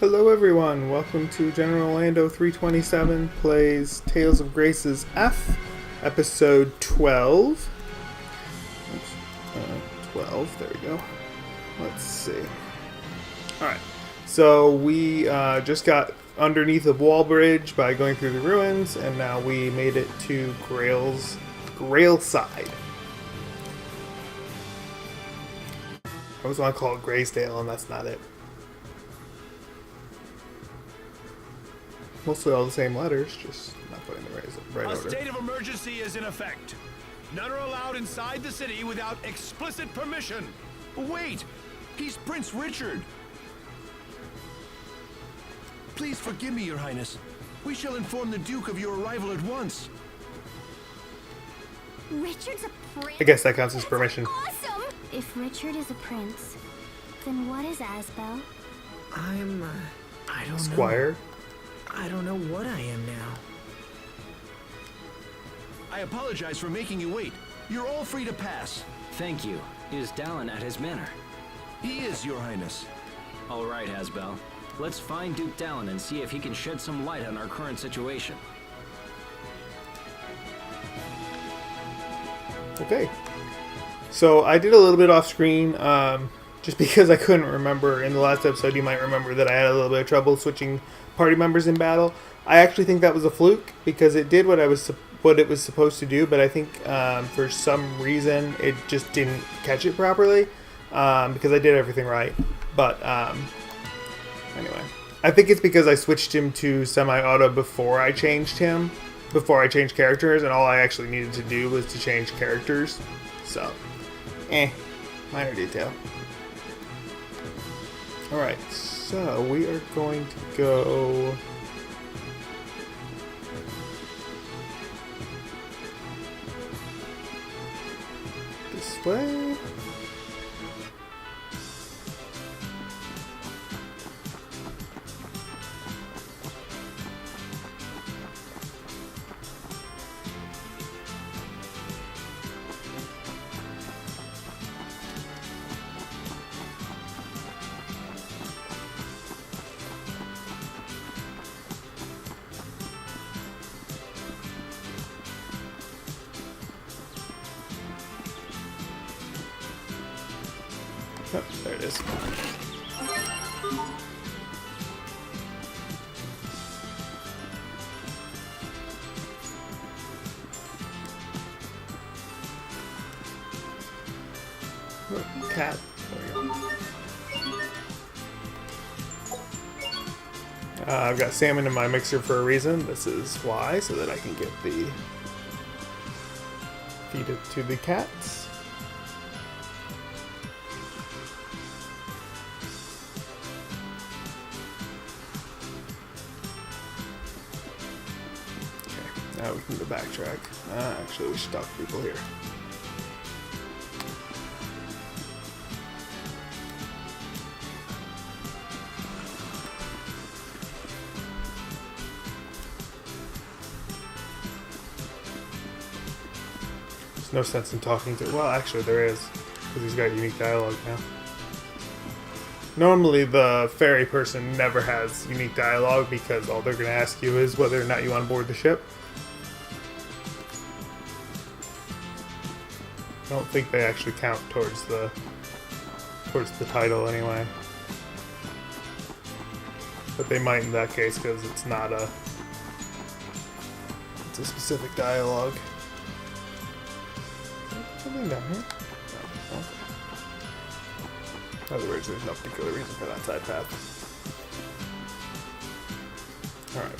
Hello everyone, welcome to General Orlando 327 plays Tales of Grace's F, episode 12. Oops, 12, there we go. Let's see. Alright, so we just got underneath the wall bridge by going through the ruins, and now we made it to Grailside. I always want to call it Graysdale, and that's not it. Mostly all the same letters, just not putting the right order. A state of emergency is in effect. None are allowed inside the city without explicit permission. Wait! He's Prince Richard! Please forgive me, Your Highness. We shall inform the Duke of your arrival at once. Richard's a prince? I guess that counts as permission. Awesome! If Richard is a prince, then what is Asbel? I don't know. Squire? I don't know what I am now. I apologize for making you wait. You're all free to pass. Thank you. Is Dallin at his manor? He is, Your Highness. All right, Asbel. Let's find Duke Dallin and see if he can shed some light on our current situation. Okay. So I did a little bit off screen, just because I couldn't remember. In the last episode, you might remember that I had a little bit of trouble switching party members in battle. I actually think that was a fluke because it did what it was supposed to do, but I think for some reason it just didn't catch it properly because I did everything right. But anyway, I think it's because I switched him to semi-auto before I changed characters, and all I actually needed to do was to change characters. So, minor detail. Alright, so we are going to go... this way. Oh, there it is. Oh, cat. There we go. I've got salmon in my mixer for a reason. This is why, so that I can get the feed it to the cats. Now we can go backtrack. Actually, we should talk to people here. There's no sense in talking to... Well, actually there is, because he's got unique dialogue now. Normally the ferry person never has unique dialogue because all they're going to ask you is whether or not you want to board the ship. I don't think they actually count towards the title anyway. But they might in that case because it's not a... it's a specific dialogue. Something down here? No. Okay. In other words, there's no particular reason for that side path. Alright.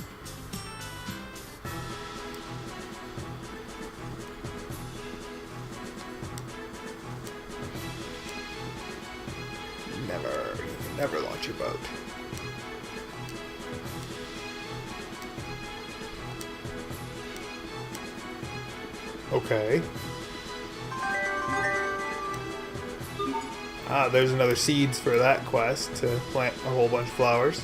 You can never launch your boat. Okay. There's another seeds for that quest to plant a whole bunch of flowers.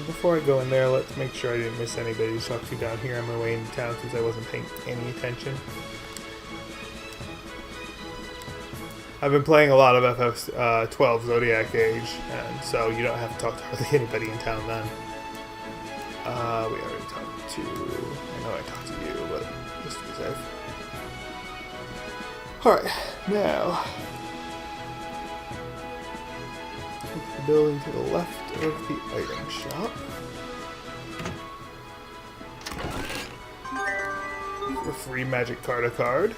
Before I go in there, let's make sure I didn't miss anybody who's talked to down here on my way into town since I wasn't paying any attention. I've been playing a lot of FF12 Zodiac Age, and so you don't have to talk to hardly anybody in town then. We already talked to... I know I talked to you, but just to be safe. Alright, now... the building to the left of the item shop. For free Magic Card a card.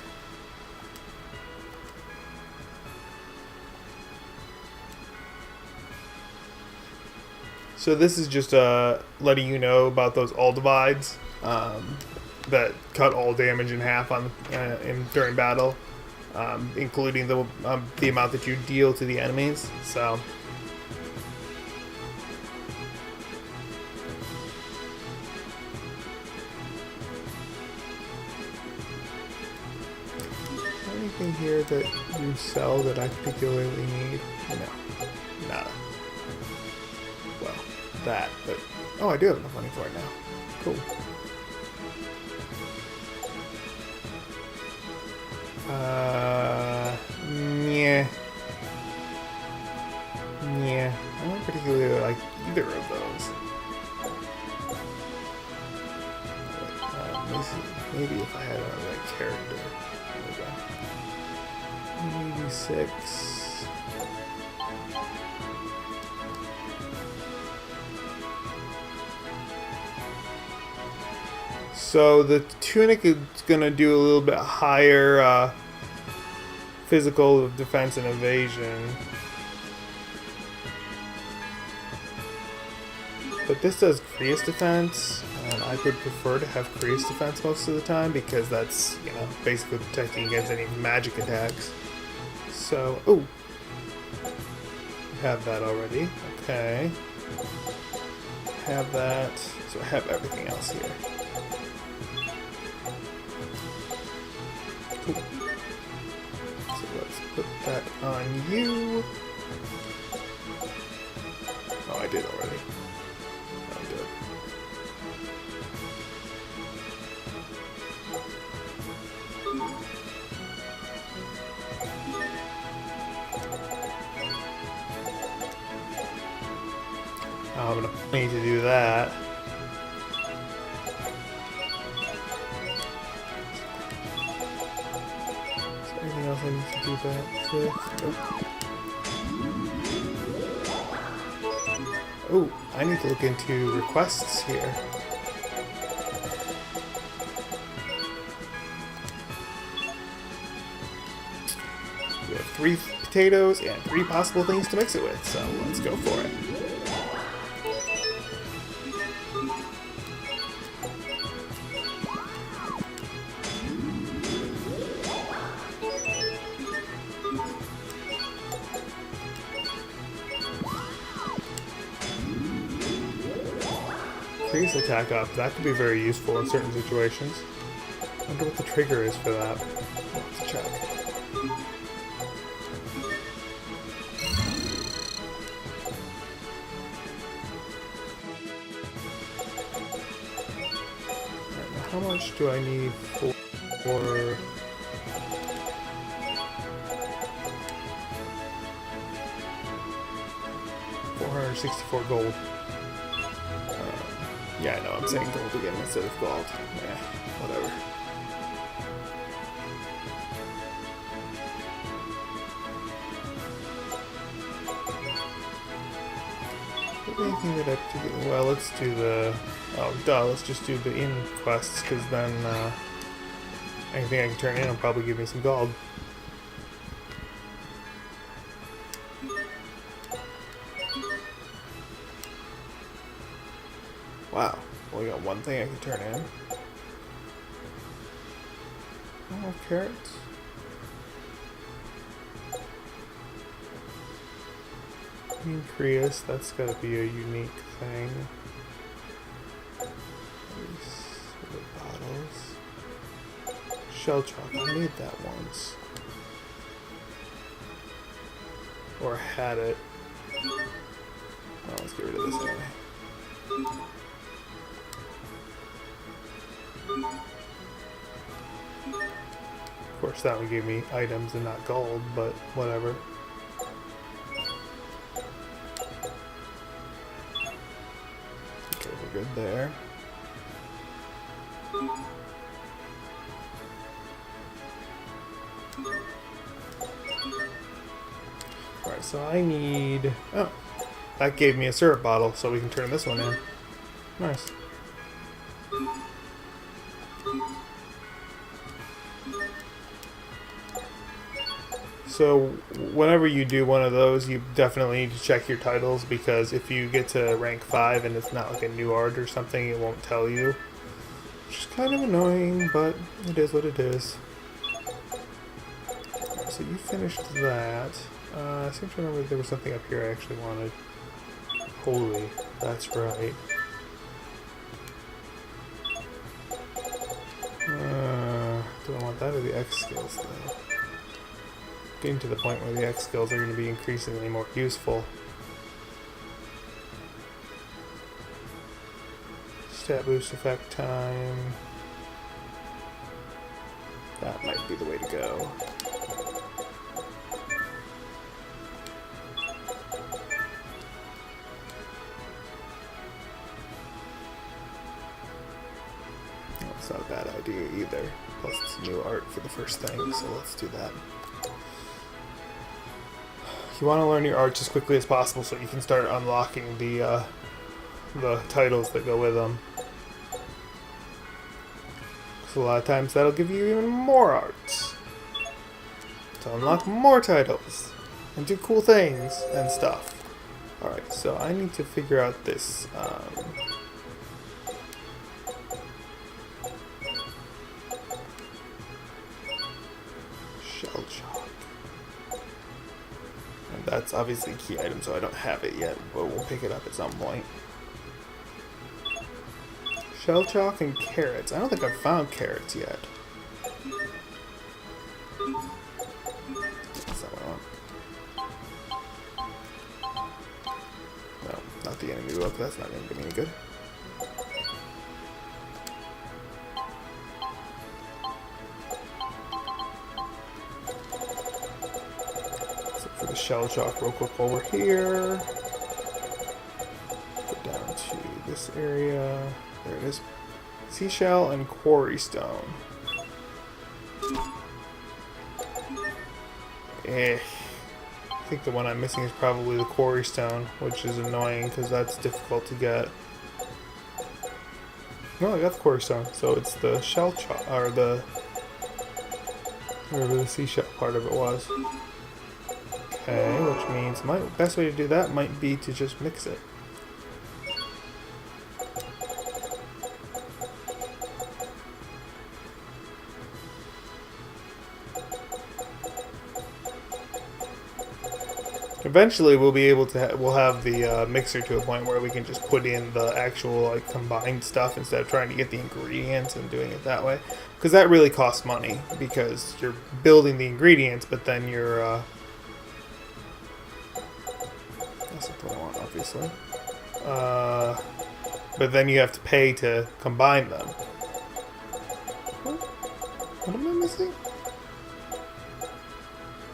So this is just letting you know about those all divides that cut all damage in half on during battle, including the amount that you deal to the enemies. So. Anything here that you sell that I particularly need? No. Nada. Well, that, but... Oh, I do have enough money for it now. Cool. Yeah. Yeah. I don't particularly like either of those. Maybe if I had another character. Maybe 6. So the tunic is gonna do a little bit higher physical defense and evasion. But this does Creus defense, and I would prefer to have Creus defense most of the time because that's, you know, basically protecting against any magic attacks. So, oh, have that already. Okay, have that. So I have everything else here. Cool. So let's put that on you. Oh, I did already. I did. I'm gonna need to do that. Is there anything else I need to do that with? Nope. Oh, I need to look into requests here. We have 3 potatoes and 3 possible things to mix it with, so let's go for it. Creus attack up. That could be very useful in certain situations. I wonder what the trigger is for that. Let's check. Alright, now how much do I need for 464 gold? Yeah, I know, I'm saying gold again instead of gold. Yeah, whatever. Anything that I particularly... Well, let's do the... Oh, duh, let's just do the in quests, because then anything I can turn in will probably give me some gold. Wow, only got one thing I can turn in. Oh, carrots. Creus, that's gotta be a unique thing. Bottles. Shell chalk, I made that once. Or had it. Oh, let's get rid of this anyway. Of course, that one gave me items and not gold, but whatever. Okay, we're good there. Alright, so I need... Oh, that gave me a syrup bottle, so we can turn this one in. Nice. So, whenever you do one of those, you definitely need to check your titles, because if you get to rank 5 and it's not like a new art or something, it won't tell you. Which is kind of annoying, but it is what it is. So you finished that. I seem to remember there was something up here I actually wanted. Holy, that's right. Do I want that or the X skills though? Getting to the point where the X skills are going to be increasingly more useful. Stat boost effect time. That might be the way to go. That's not a bad idea either. Plus it's new art for the first thing, so let's do that. You want to learn your arts as quickly as possible so you can start unlocking the titles that go with them. So a lot of times that'll give you even more arts to unlock more titles and do cool things and stuff. Alright, so I need to figure out this shell shock. And that's obviously a key item, so I don't have it yet, but we'll pick it up at some point. Shell chalk and carrots. I don't think I've found carrots yet. That's not what I want. No, not the enemy book. That's not going to do me any good. So for the shell chalk, real quick while we're here. Go down to this area. There it is. Seashell and quarry stone. I think the one I'm missing is probably the quarry stone, which is annoying because that's difficult to get. No, I got the quarry stone, so it's the shell chop, or the whatever the seashell part of it was. Okay, which means my best way to do that might be to just mix it. Eventually, we'll be able to we'll have the mixer to a point where we can just put in the actual like combined stuff instead of trying to get the ingredients and doing it that way, because that really costs money because you're building the ingredients, but then you're that's not what I want, obviously. But then you have to pay to combine them. What am I missing?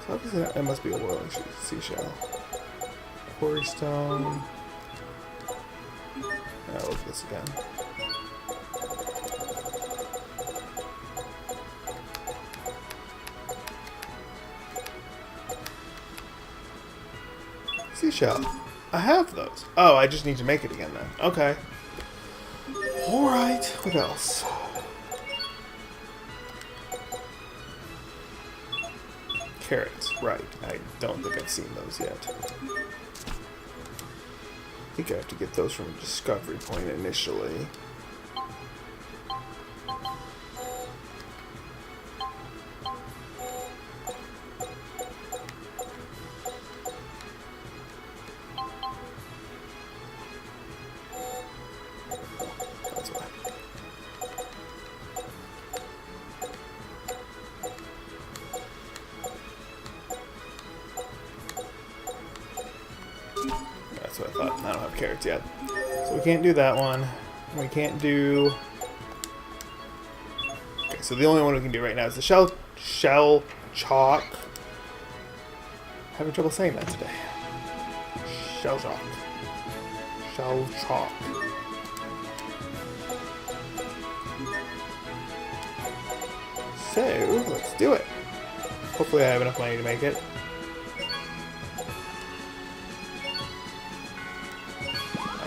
So obviously it must be a whirling seashell. Quarry stone. I'll look at this again. Seashell. I have those. Oh, I just need to make it again then. Okay. Alright, what else? Carrots, right. I don't think I've seen those yet. I think I have to get those from a discovery point initially. That's why. That's what I thought. I don't have carrots yet. So we can't do that one. We can't do... Okay, so the only one we can do right now is the shell Shell Chalk. Having trouble saying that today. Shell Chalk. Shell Chalk. So, let's do it. Hopefully I have enough money to make it.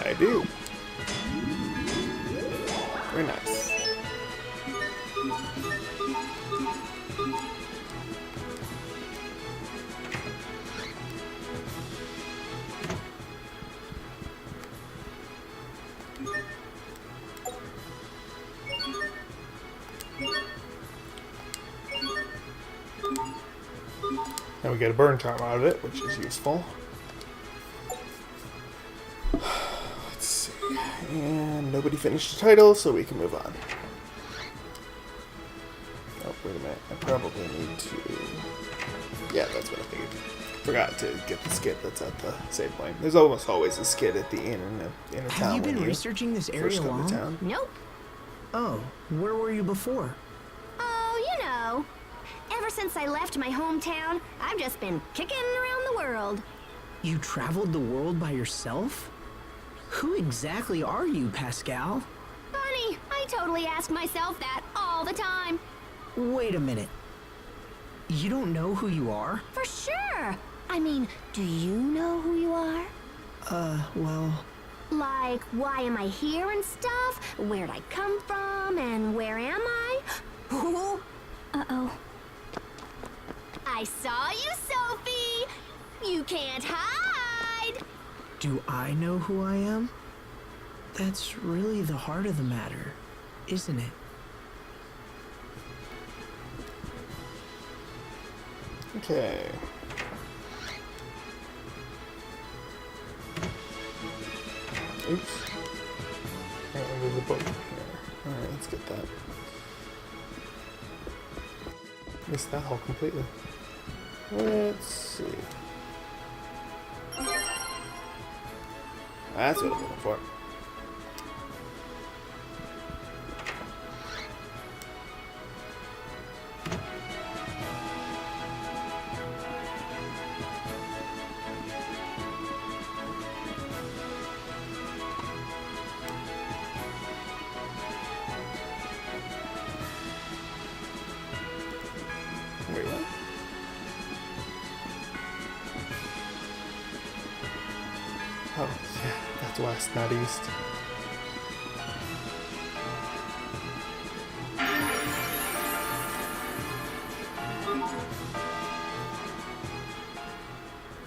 I do. Very nice. Now we get a burn charm out of it, which is useful. Let's see. And nobody finished the title, so we can move on. Oh, wait a minute. I probably need to... Yeah, that's what I figured. Forgot to get the skit that's at the save point. There's almost always a skit at the inn in a town. Have you been when researching this area first come long? to town. Nope. Oh, where were you before? Oh, you know. Ever since I left my hometown, I've just been kicking around the world. You traveled the world by yourself? Who exactly are you, Pascal? Funny, I totally ask myself that all the time. Wait a minute. You don't know who you are? For sure. I mean, do you know who you are? Well... Like, why am I here and stuff? Where'd I come from and where am I? Uh-oh. I saw you, Sophie! You can't hide! Do I know who I am? That's really the heart of the matter, isn't it? Okay. Oops. There's a book here. Alright, let's get that. Missed that hole completely. Let's see. That's what I'm looking for. Wait, what? Oh, yeah, that's west, not east.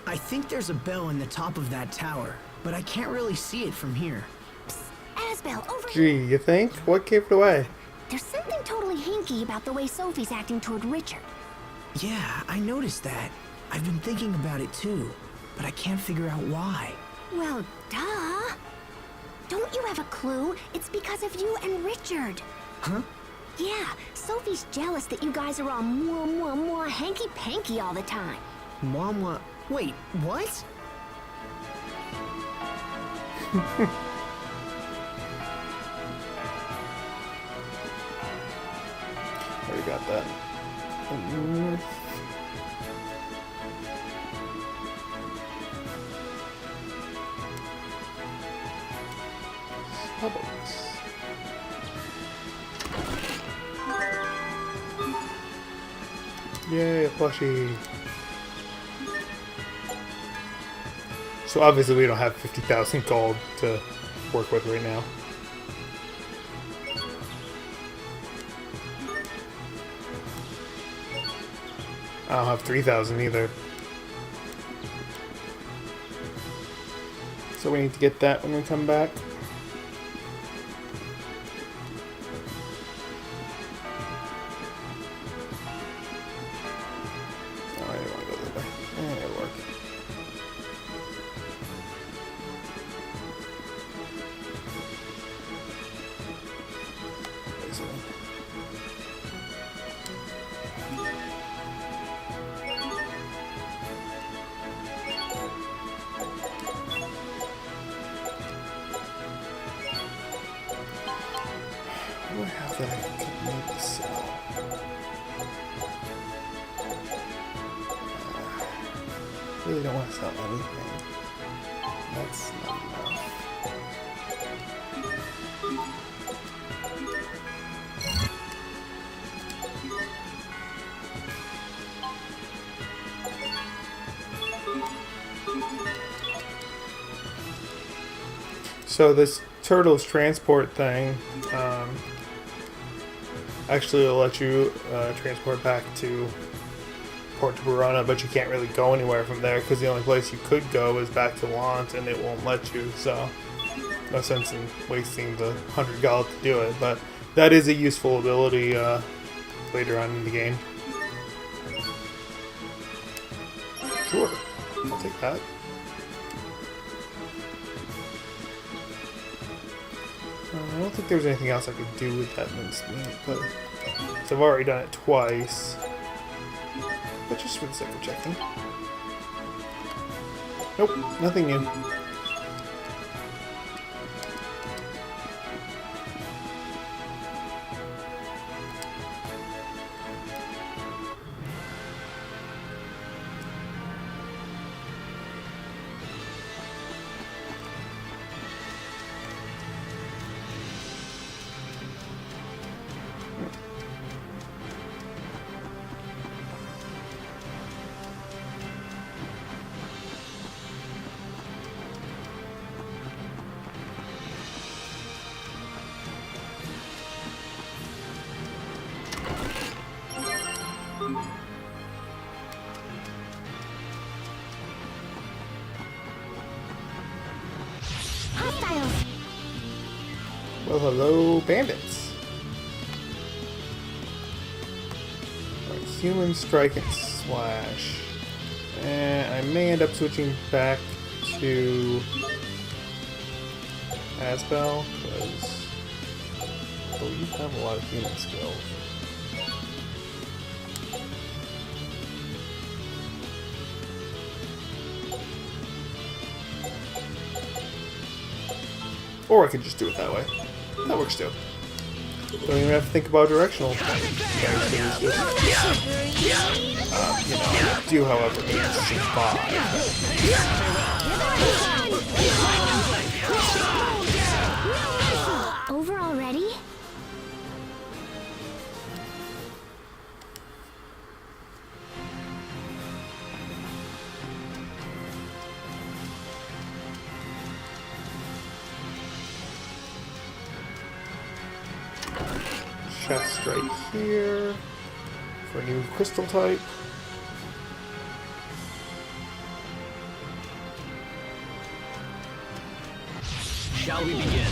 I think there's a bell in the top of that tower, but I can't really see it from here. Asbel, over here. Gee, you think? What gave it away? There's something totally hinky about the way Sophie's acting toward Richard. Yeah, I noticed that. I've been thinking about it too, but I can't figure out why. Well, duh. Don't you have a clue? It's because of you and Richard. Huh? Yeah, Sophie's jealous that you guys are all mwah, hanky-panky all the time. Mama... Wait, what? Already got that. Starbucks. Yay, a plushie. So obviously we don't have 50,000 gold to work with right now. I don't have 3,000 either. So we need to get that when we come back. Oh, I didn't want to go that way. It'll work. Basically. really don't want to sell anything. That's not enough. So this turtles transport thing actually will let you transport back to Port Tiburana, but you can't really go anywhere from there because the only place you could go is back to Lant, and it won't let you. So no sense in wasting the 100 gallop to do it. But that is a useful ability later on in the game. Sure, I'll take that. I don't think there's anything else I could do with that minced meat, but I've already done it twice. But just for the sake of checking. Nope, nothing new. Hostiles! Well, hello, bandits. Alright, human strike and slash. And I may end up switching back to Asbel, because I believe I have a lot of human skills. Or I could just do it that way. That works too. Don't even have to think about directional things. Do however need to survive. Over already? Chest right here for a new crystal type. Shall we begin?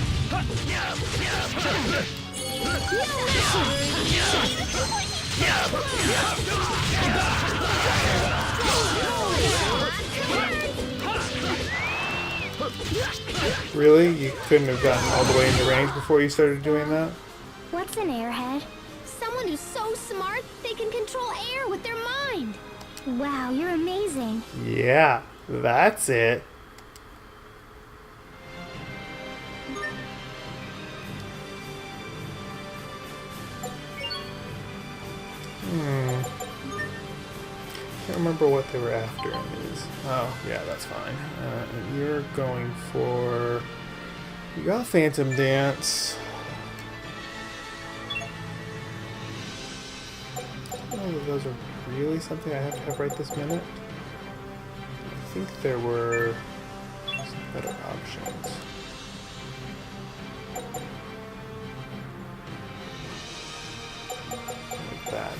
Really? You couldn't have gotten all the way into range before you started doing that? What's an airhead? Someone who's so smart they can control air with their mind. Wow, you're amazing. Yeah, that's it. Can't remember what they were after in these. Oh, yeah, that's fine. And you're going for... You got Phantom Dance. I don't know that those are really something I have to have right this minute. I think there were some better options. Like that.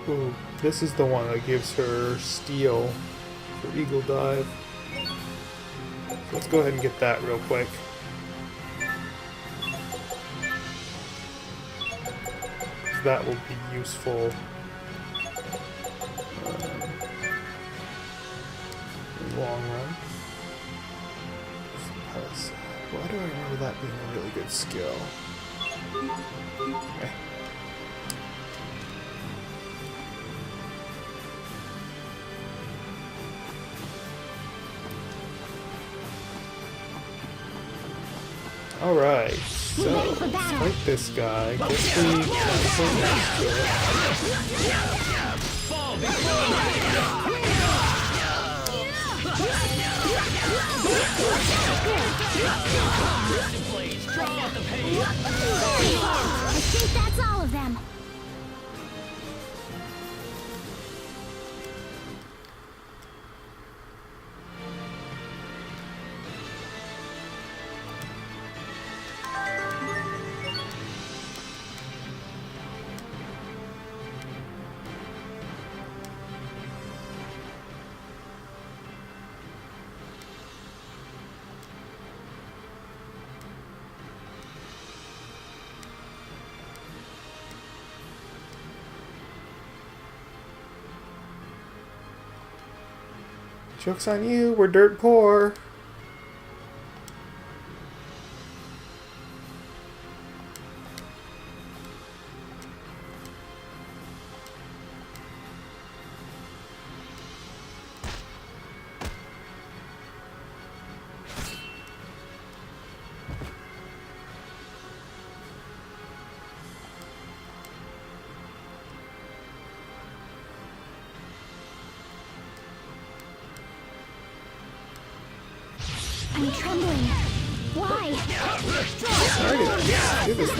Ooh, this is the one that gives her steel for Eagle Dive. So let's go ahead and get that real quick. That will be useful in the long run. Why do I remember that being a really good skill? Okay. Alright. So, let's fight this guy. Get the console next to it. I think that's all of them. Joke's on you, we're dirt poor. I'm trembling. Why? Sorry, let's do this thing.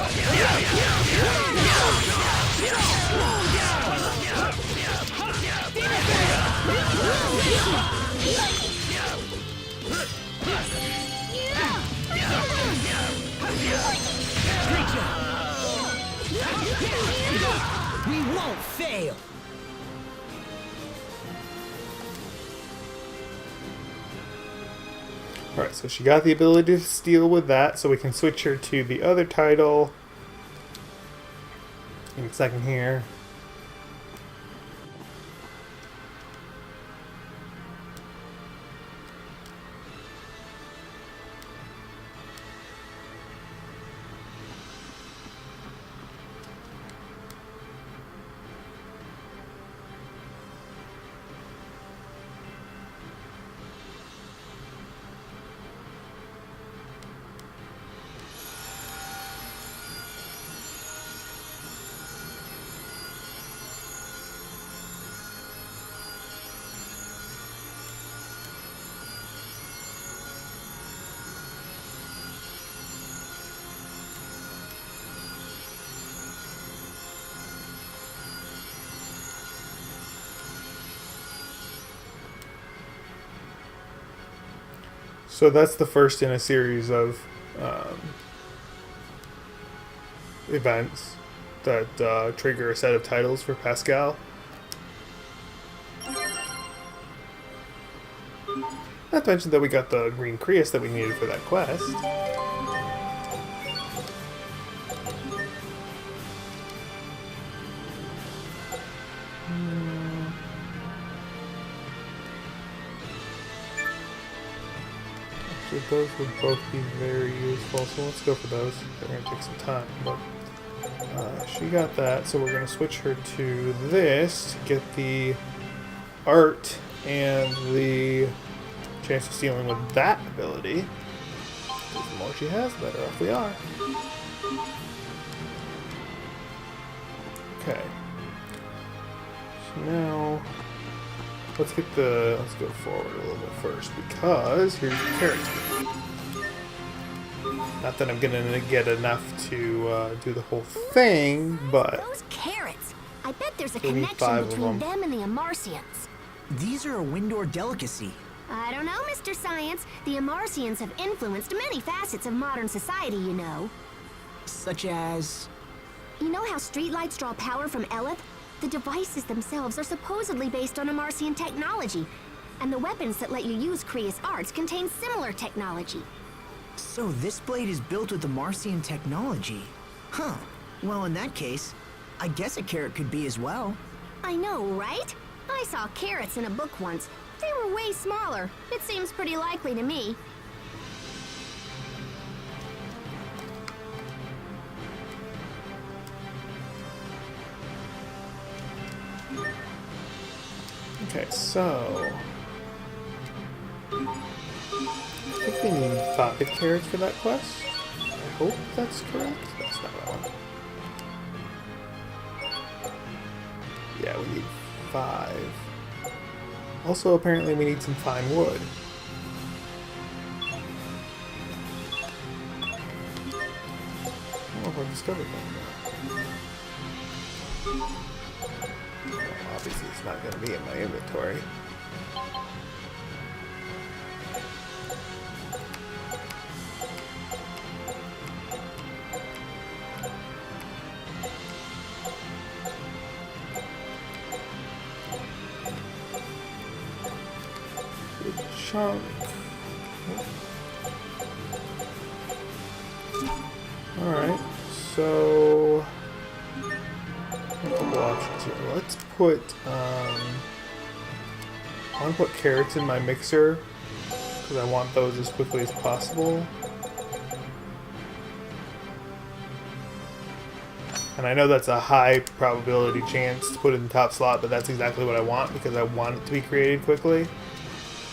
We won't fail. Alright, so she got the ability to steal with that, so we can switch her to the other title in a second here. So that's the first in a series of events that trigger a set of titles for Pascal. Not to mention that we got the green Creus that we needed for that quest. So those would both be very useful, so let's go for those. They're going to take some time, but she got that, so we're going to switch her to this to get the art and the chance of stealing with that ability. The more she has, the better off we are. Okay. So now let's go forward a little bit first, because here's the carrots. Not that I'm gonna get enough to do the whole thing, but Those carrots. I bet there's a we need 5 connection of between them. them and the Amarcians. These are a Windor delicacy. I don't know, Mr. Science. The Amarcians have influenced many facets of modern society, you know. Such as... You know how streetlights draw power from Eleth? The devices themselves are supposedly based on Amarcian technology, and the weapons that let you use Creus arts contain similar technology. So this blade is built with the Marcian technology. Huh. Well, in that case, I guess a carrot could be as well. I know, right? I saw carrots in a book once. They were way smaller. It seems pretty likely to me. Okay, so I think we need 5 carrots for that quest. I hope that's correct. That's not what I want. Yeah, we need 5. Also, apparently we need some fine wood. I don't know if I've discovered that yet. Well, obviously it's not going to be in my inventory. Chunk. Alright, so a couple options here. Let's put I want to put carrots in my mixer because I want those as quickly as possible. And I know that's a high probability chance to put it in the top slot, but that's exactly what I want because I want it to be created quickly.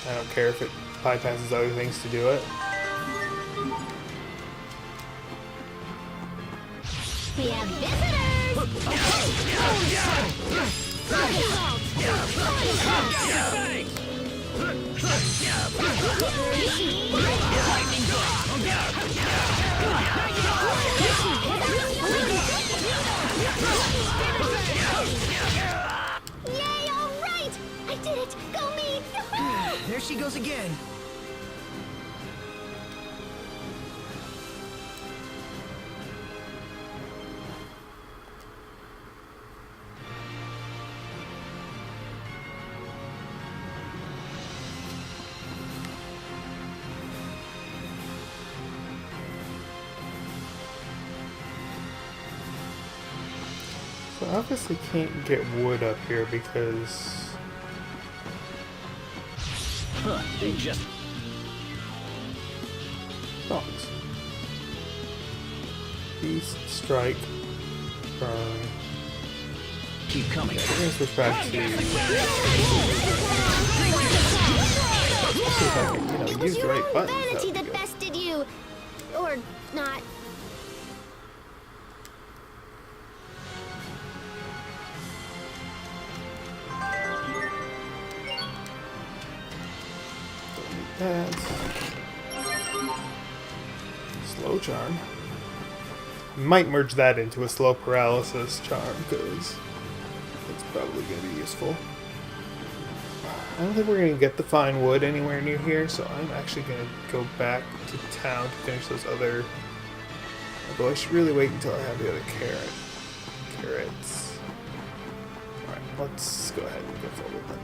I don't care if it bypasses other things to do it. We have visitors! Yay, all right! I did it! Go me! There she goes again. So I obviously can't get wood up here because They just... dogs. Beast, strike, burn. keep coming. We're gonna switch back to. See if I can, It was use the your right own buttons. vanity That would that be good. bested you. Or not. That's slow charm. Might merge that into a slow paralysis charm because it's probably going to be useful. I don't think we're going to get the fine wood anywhere near here, so I'm actually going to go back to town to finish those other. Although I should really wait until I have the other carrots. Alright, let's go ahead and go forward then.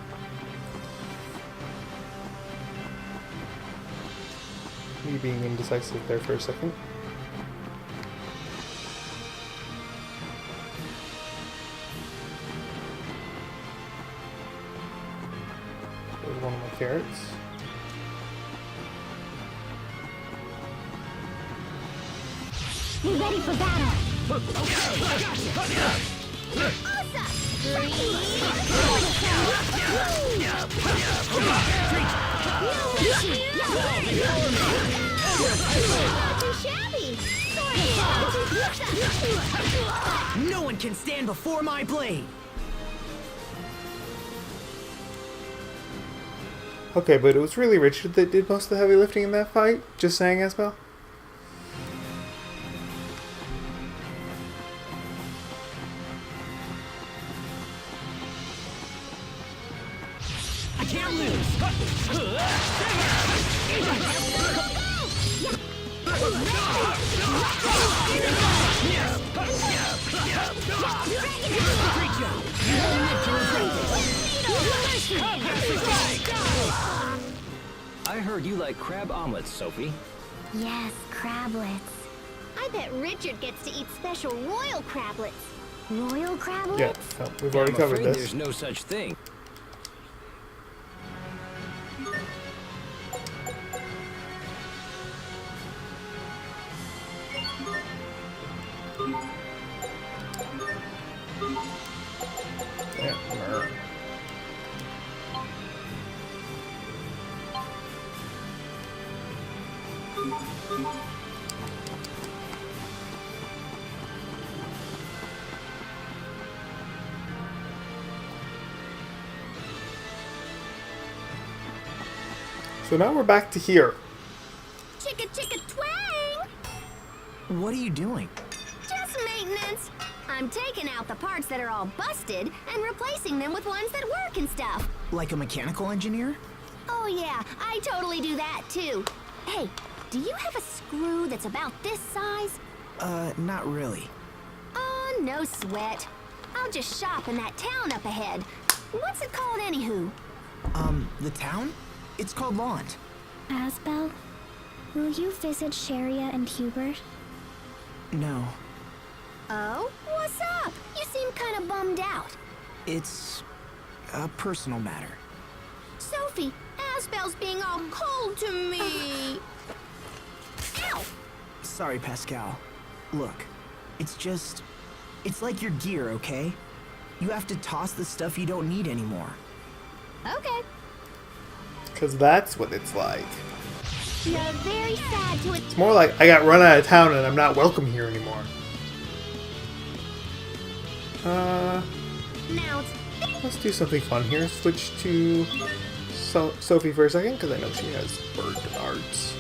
Me being indecisive there for a second. There's one of my carrots. Be ready for battle. No one can stand before my blade. Okay, but it was really Richard that did most of the heavy lifting in that fight. Just saying, Asbel. I can't lose. I heard you like crab omelets, Sophie. Yes, crablets. I bet Richard gets to eat special royal crablets. Royal crablets? Yeah, no, we've already I'm covered afraid this. there's no such thing. Yeah, mer. So now we're back to here. Chicka chicka twang! What are you doing? Just maintenance. I'm taking out the parts that are all busted and replacing them with ones that work and stuff. Like a mechanical engineer? Oh yeah, I totally do that too. Hey, do you have a screw that's about this size? Not really. Oh, no sweat. I'll just shop in that town up ahead. What's it called anywho? The town? It's called Lont. Asbel, will you visit Sharia and Hubert? No, Oh, what's up? You seem kind of bummed out. it's a personal matter. Sophie, Asbel's being all cold to me. Ow! Sorry, Pascal. Look, it's like your gear, okay? You have to toss the stuff you don't need anymore. Okay. Because that's what it's like. You're very sad to It's more like I got run out of town and I'm not welcome here anymore. Now Let's do something fun here. Switch to Sophie for a second, because I know she has bird arts.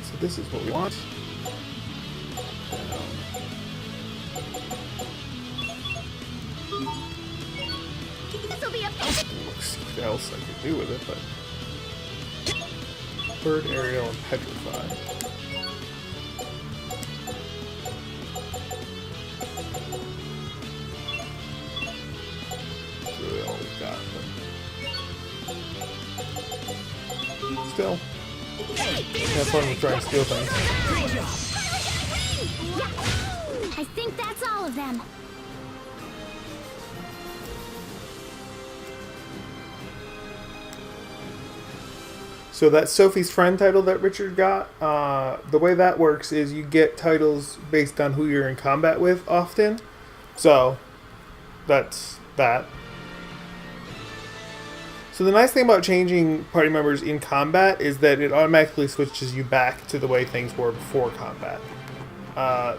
So this is what we want. this'll be a Let's see what else I can do with it, but bird, aerial, and petrify. That's really all we've got. But still, have fun with trying to steal things. I think that's all of them. So that Sophie's Friend title that Richard got, the way that works is you get titles based on who you're in combat with often. So, that's that. So the nice thing about changing party members in combat is that it automatically switches you back to the way things were before combat.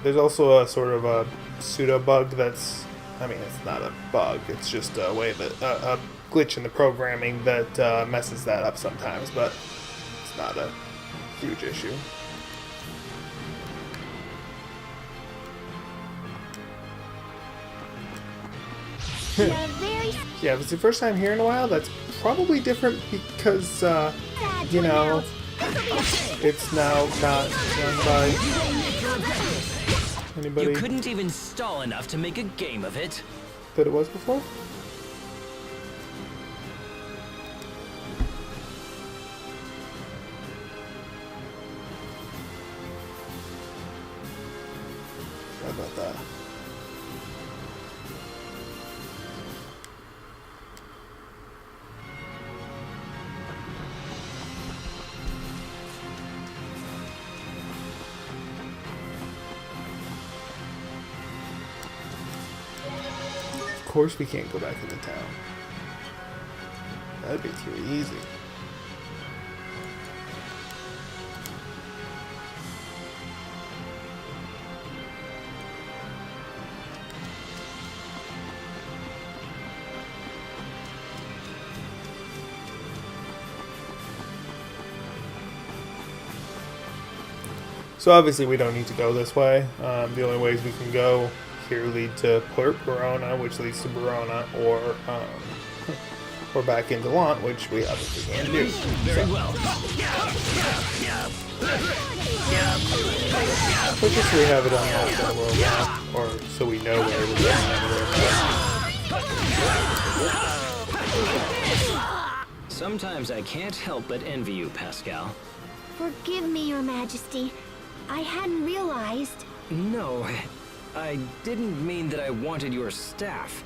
There's also a sort of a pseudo bug that's, I mean, it's not a bug, it's just a way that, a glitch in the programming that messes that up sometimes, but it's not a huge issue. You're very Yeah, if it's the first time here in a while, that's probably different because, sad you to know, announce. it's now not run by anybody You couldn't even stall enough to make a game of it. that it was before. How about that? Of course we can't go back into town. That'd be too easy. So obviously we don't need to go this way. The only ways we can go here lead to Port Verona, which leads to Verona, or back into Lont, which we obviously can't do. Very well. But just so we have it on the world map, or so we know where we're going on the world map. Sometimes I can't help but envy you, Pascal. Forgive me, Your Majesty. I hadn't realized. No, I didn't mean that I wanted your staff.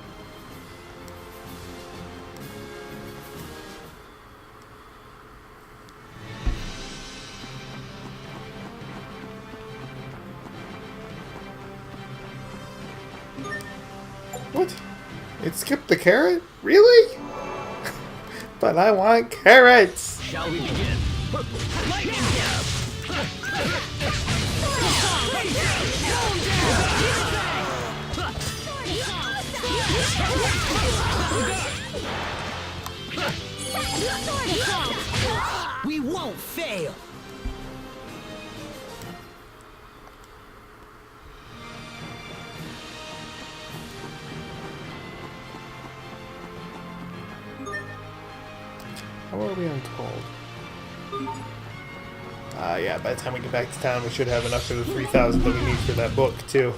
What? It skipped the carrot? Really? But I want carrots! Shall we begin? Lightning We won't fail! How are we untold? Yeah, by the time we get back to town, we should have enough for the 3,000 that we need for that book, too.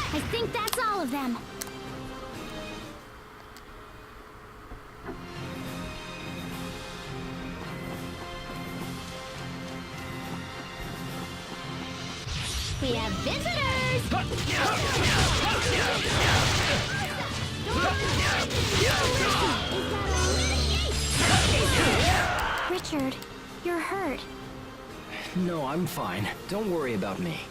I think that's all of them. We have visitors! Richard, you're hurt. No, I'm fine. Don't worry about me.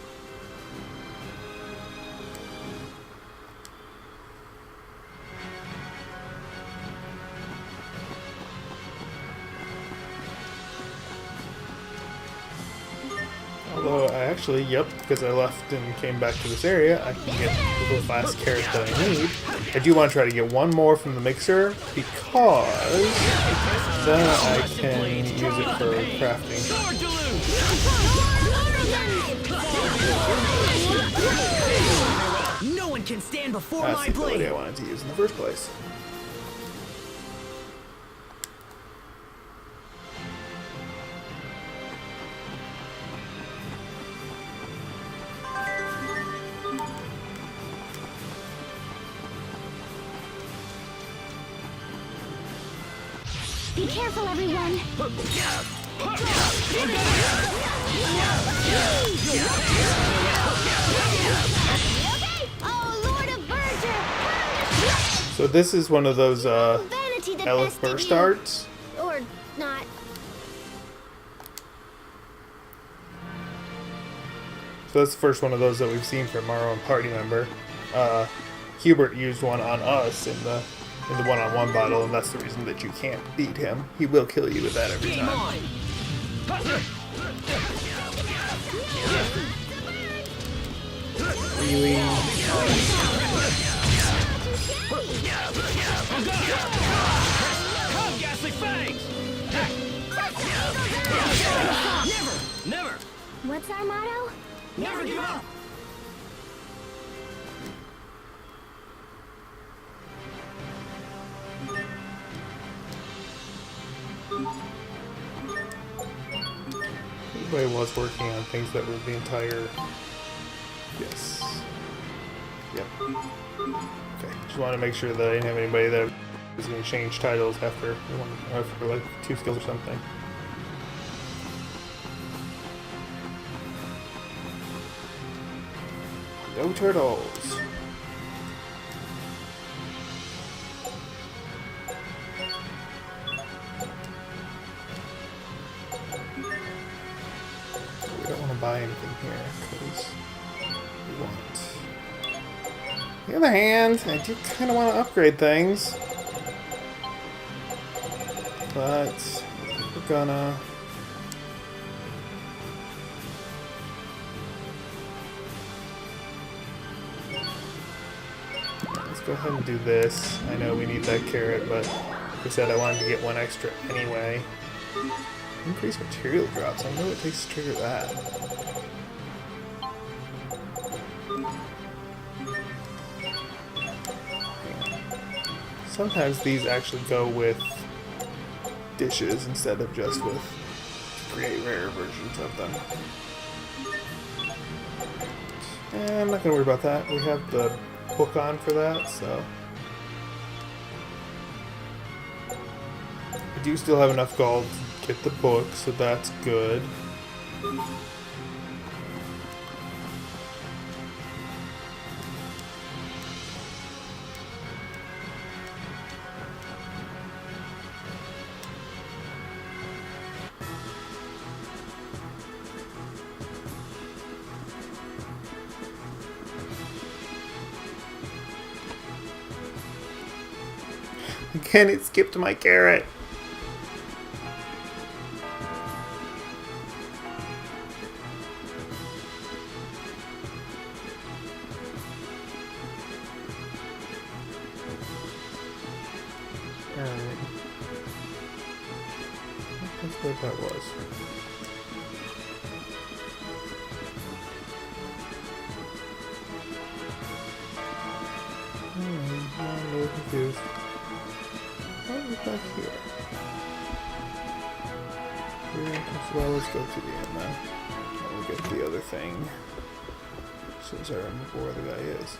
Although, yep, because I left and came back to this area, I can get the little fast carrot that I need. I do want to try to get one more from the mixer, because then I can use it for crafting. No one can stand before That's my the ability blade! I wanted to use in the first place. Be careful, everyone. Oh, Lord of Berger! So this is one of those Vanity that Elf bested burst you. arts. Or not. So that's the first one of those that we've seen from our own party member. Hubert used one on us in the one-on-one battle, and that's the reason that you can't beat him. He will kill you with that every Game time. on! Really? Come, ghastly fangs! Never! What's our motto? Never give up! Everybody was working on things that were the entire... Yes. Yep. Okay, just wanted to make sure that I didn't have anybody that was going to change titles after like 2 skills or something. No turtles. We don't want to buy anything here because we want. On the other hand, I do kind of want to upgrade things, but we're gonna. Let's go ahead and do this. I know we need that carrot, but like I said, I wanted to get one extra anyway. Increase material drops. I know it takes to trigger that. Sometimes these actually go with dishes instead of just with create rare versions of them. And I'm not gonna worry about that. We have the book on for that, so. I do still have enough gold to get the book, so that's good. Again, it skipped my carrot. Alright. That's what that was. I'm a little confused. Oh, we're back here. Well, let's go to the end then. And we'll get the other thing. Since I remember where the guy is.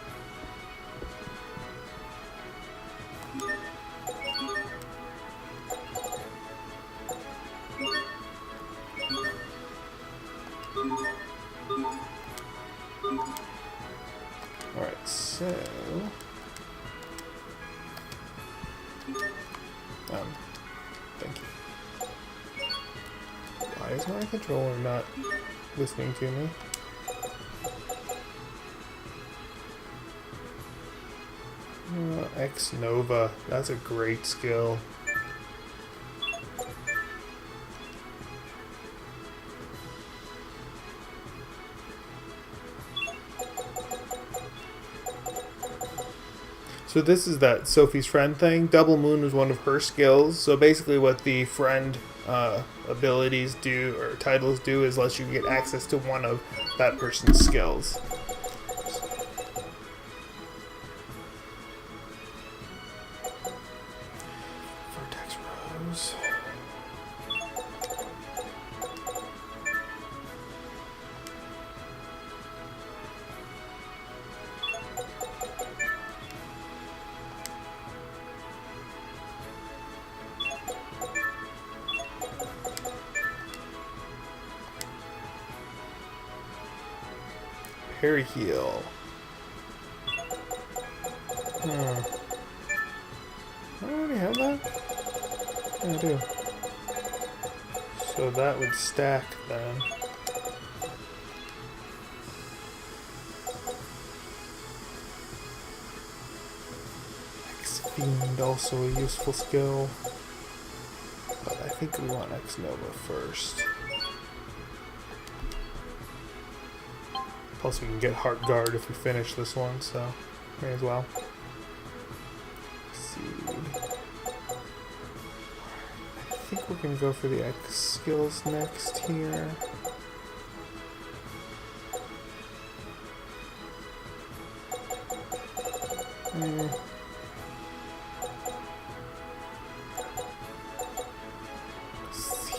Alright, so... thank you. Why is my controller not listening to me? Ex Nova. That's a great skill. So this is that Sophie's friend thing. Double Moon was one of her skills. So basically what the friend abilities do, or titles do, is lets you get access to one of that person's skills. Vertex Rose. Parry heal. I already have that? Yeah, I do. So that would stack then. X-Fiend, also a useful skill. But I think we want X-Nova first. Plus we can get Heart Guard if we finish this one, so may as well. Seed. I think we're gonna go for the X skills next here.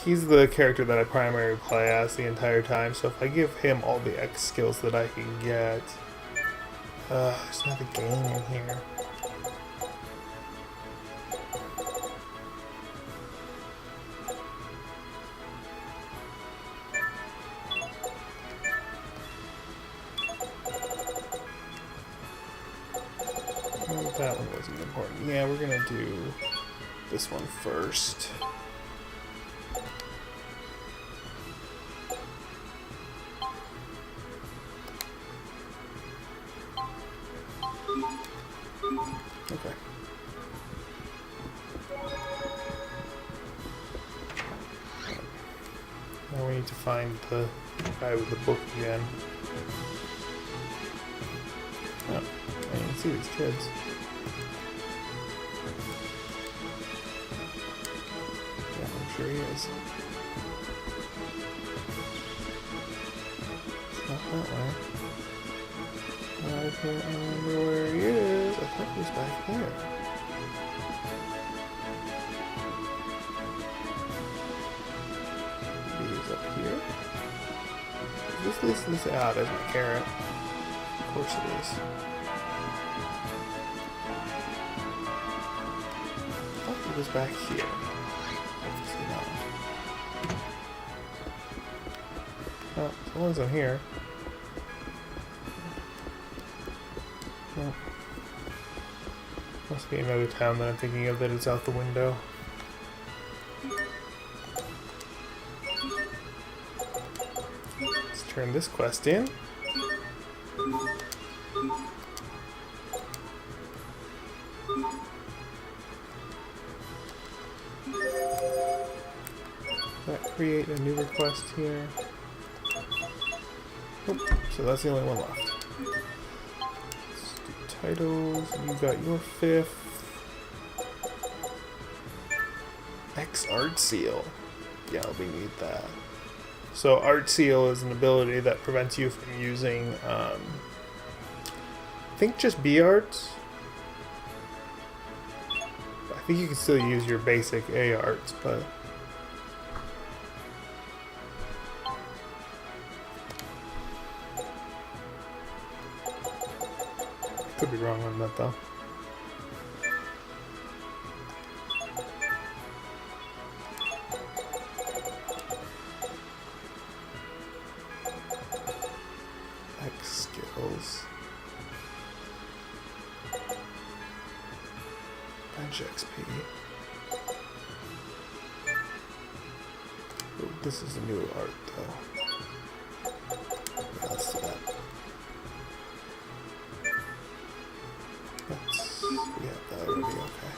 He's the character that I primarily play as the entire time, so if I give him all the X skills that I can get... there's another game in here. Well, that one wasn't important. Yeah, we're gonna do this one first. Okay. Now we need to find the guy with the book again. Oh, I didn't see these kids. Yeah, I'm sure he is. It's not that way. I can't remember where he is. I thought he was back there. Maybe he's up here? Is this out as my carrot? Of course it is. I thought he was back here. Oh, someone's in here. No. Must be another town that I'm thinking of that is out the window. Let's turn this quest in. That create a new request here. Nope. So that's the only one left. Let's do titles. You got your 5th. X Art Seal. Yeah, we need that. So Art Seal is an ability that prevents you from using, I think just B arts. I think you can still use your basic A arts, but could be wrong on that though. X skills. Bench XP. Ooh, this is a new art though. Yeah, let's do that. We have that already, okay.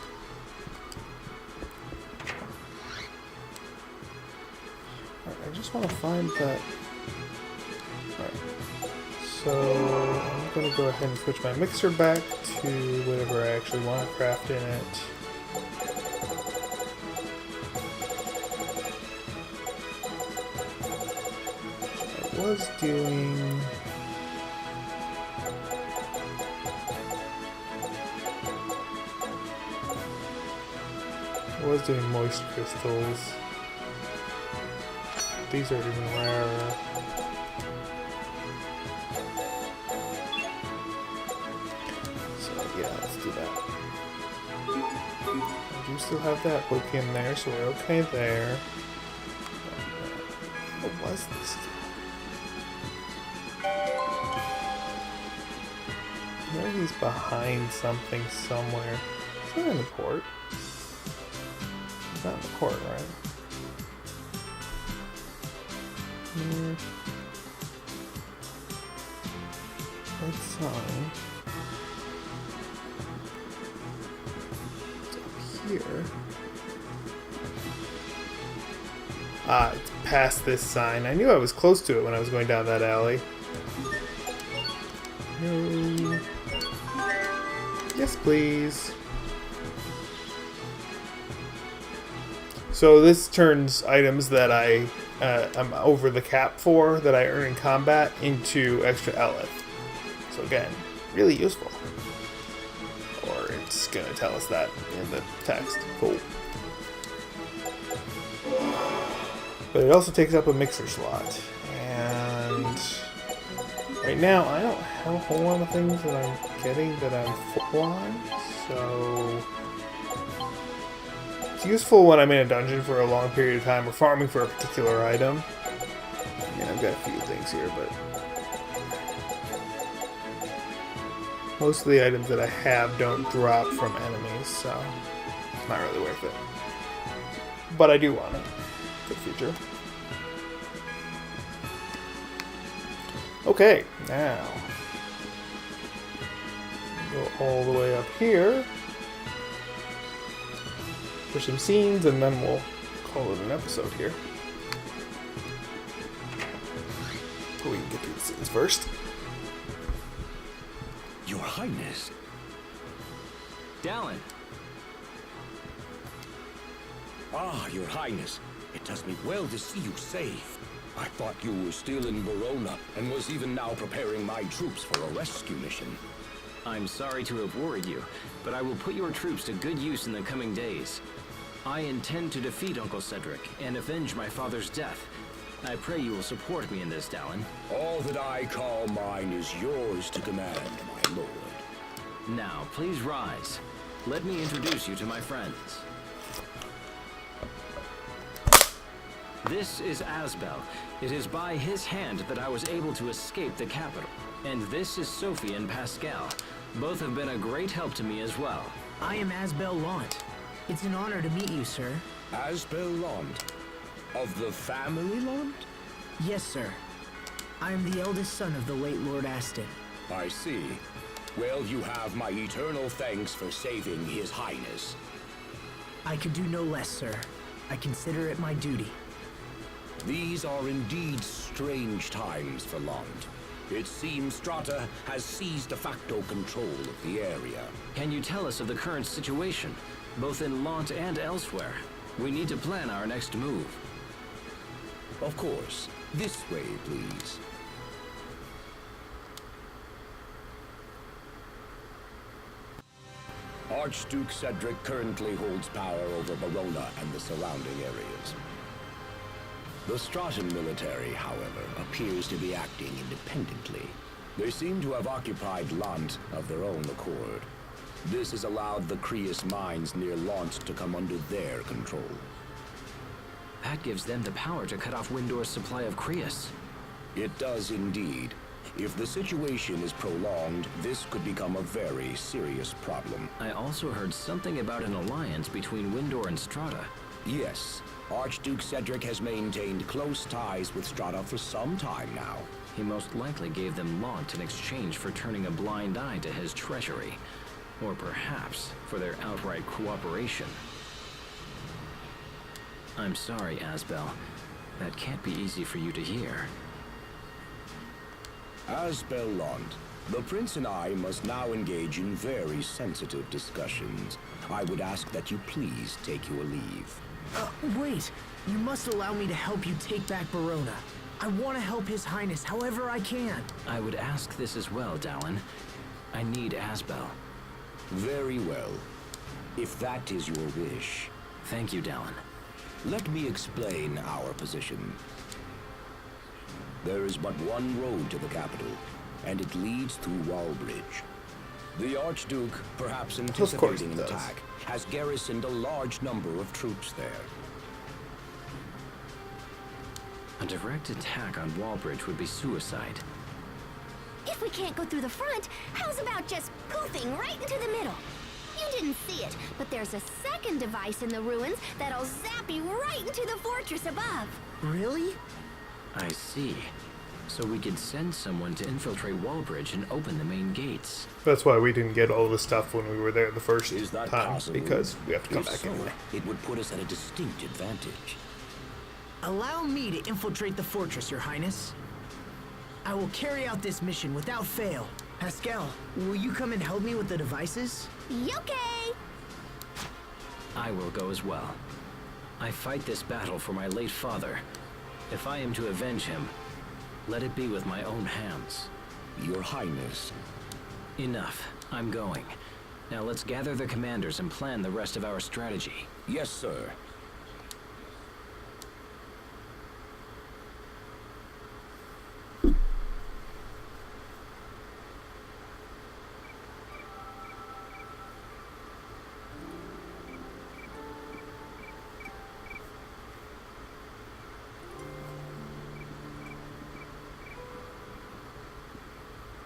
Alright, I just want to find that. Alright. So, I'm going to go ahead and switch my mixer back to whatever I actually want to craft in it. I was doing... moist crystals. These are even rarer. So yeah, let's do that. I do still have that book in there, so we're okay there. What was this? I know he's behind something somewhere. Is that in the port? It's not in the port, right? Red sign. It's up here. Ah, it's past this sign. I knew I was close to it when I was going down that alley. No. Yes, please. So this turns items that I'm over the cap for, that I earn in combat, into extra Eleth. So again, really useful. Or it's going to tell us that in the text. Cool. But it also takes up a mixer slot. And right now, I don't have a whole lot of things that I'm getting that I'm full on. So it's useful when I'm in a dungeon for a long period of time or farming for a particular item. I mean, I've got a few things here, but most of the items that I have don't drop from enemies, so it's not really worth it. But I do want it for the future. Okay, now go all the way up here for some scenes, and then we'll call it an episode here. But we can get through the scenes first. Your Highness. Dallin. Ah, Your Highness. It does me well to see you safe. I thought you were still in Verona, and was even now preparing my troops for a rescue mission. I'm sorry to have worried you, but I will put your troops to good use in the coming days. I intend to defeat Uncle Cedric and avenge my father's death. I pray you will support me in this, Dallin. All that I call mine is yours to command, my lord. Now, please rise. Let me introduce you to my friends. This is Asbel. It is by his hand that I was able to escape the capital. And this is Sophie and Pascal. Both have been a great help to me as well. I am Asbel Lant. It's an honor to meet you, sir. Asbel Lant. Of the family Lant? Yes, sir. I am the eldest son of the late Lord Aston. I see. Well, you have my eternal thanks for saving His Highness. I could do no less, sir. I consider it my duty. These are indeed strange times for Lant. It seems Strata has seized de facto control of the area. Can you tell us of the current situation, both in Lant and elsewhere? We need to plan our next move. Of course. This way, please. Archduke Cedric currently holds power over Verona and the surrounding areas. The Stratan military, however, appears to be acting independently. They seem to have occupied Lant of their own accord. This has allowed the Creus mines near Lant to come under their control. That gives them the power to cut off Windor's supply of Creus. It does indeed. If the situation is prolonged, this could become a very serious problem. I also heard something about an alliance between Windor and Strata. Yes, Archduke Cedric has maintained close ties with Strata for some time now. He most likely gave them Lant in exchange for turning a blind eye to his treachery. Or perhaps for their outright cooperation. I'm sorry, Asbel. That can't be easy for you to hear. Asbel Lant, the Prince and I must now engage in very sensitive discussions. I would ask that you please take your leave. Wait! You must allow me to help you take back Verona. I want to help His Highness however I can. I would ask this as well, Dallin. I need Asbel. Very well. If that is your wish. Thank you, Dallin. Let me explain our position. There is but one road to the capital, and it leads through Wallbridge. The Archduke, perhaps anticipating an attack, has garrisoned a large number of troops there. A direct attack on Wallbridge would be suicide. If we can't go through the front, how's about just poofing right into the middle? You didn't see it, but there's a second device in the ruins that'll zap you right into the fortress above. Really? I see. So we could send someone to infiltrate Wallbridge and open the main gates. That's why we didn't get all the stuff when we were there the first Is that time, possible? because we have to come If back so, anyway. it would put us at a distinct advantage. Allow me to infiltrate the fortress, Your Highness. I will carry out this mission without fail. Pascal, will you come and help me with the devices? Okay. I will go as well. I fight this battle for my late father. If I am to avenge him, let it be with my own hands. Your Highness. Enough. I'm going. Now let's gather the commanders and plan the rest of our strategy. Yes, sir.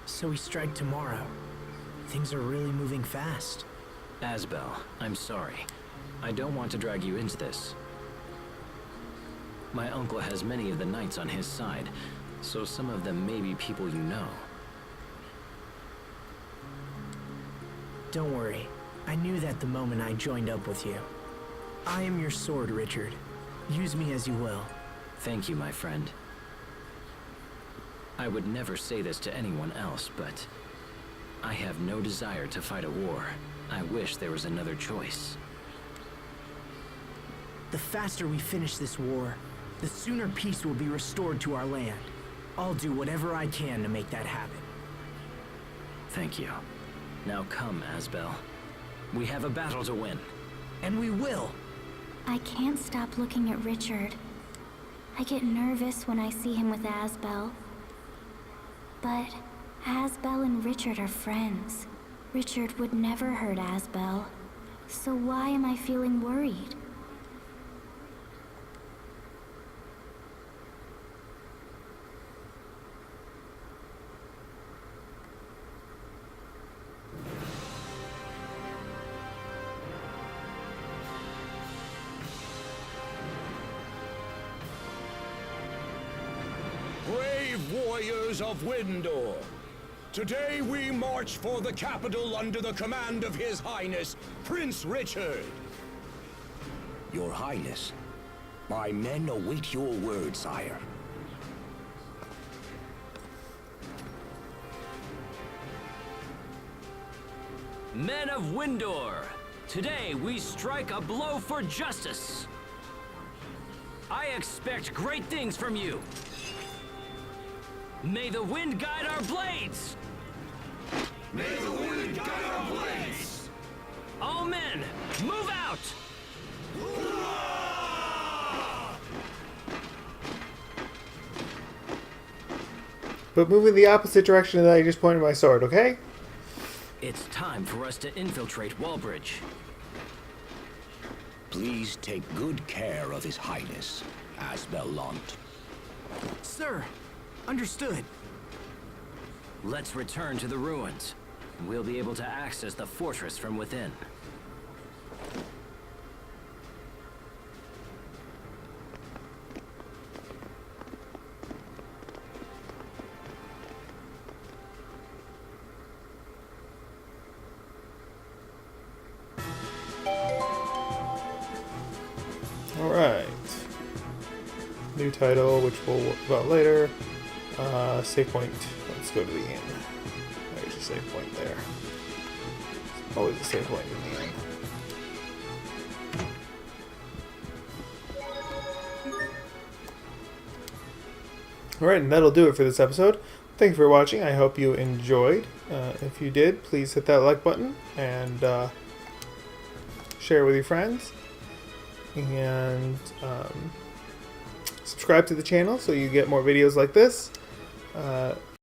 So we strike tomorrow. Things are really moving fast. Asbel, I'm sorry. I don't want to drag you into this. My uncle has many of the knights on his side, so some of them may be people you know. Don't worry. I knew that the moment I joined up with you. I am your sword, Richard. Use me as you will. Thank you, my friend. I would never say this to anyone else, but I have no desire to fight a war. I wish there was another choice. The faster we finish this war, the sooner peace will be restored to our land. I'll do whatever I can to make that happen. Thank you. Now come, Asbel. We have a battle to win. And we will! I can't stop looking at Richard. I get nervous when I see him with Asbel. But Asbel and Richard are friends. Richard would never hurt Asbel. So why am I feeling worried? Brave warriors of Windor, today we march for the capital under the command of His Highness, Prince Richard. Your Highness, my men await your word, sire. Men of Windor, today we strike a blow for justice. I expect great things from you. May the wind guide our blades! May the wind guide our blades! All men, move out! But moving the opposite direction that I just pointed my sword, okay? It's time for us to infiltrate Wallbridge. Please take good care of His Highness, Asbel Lant. Sir, understood. Let's return to the ruins. We'll be able to access the fortress from within. Alright. New title, which we'll work about later. Save point. Let's go to the inn. There's a save point there. Always a save point in the inn. Alright, and that'll do it for this episode. Thank you for watching. I hope you enjoyed. If you did, please hit that like button and share with your friends. And subscribe to the channel so you get more videos like this.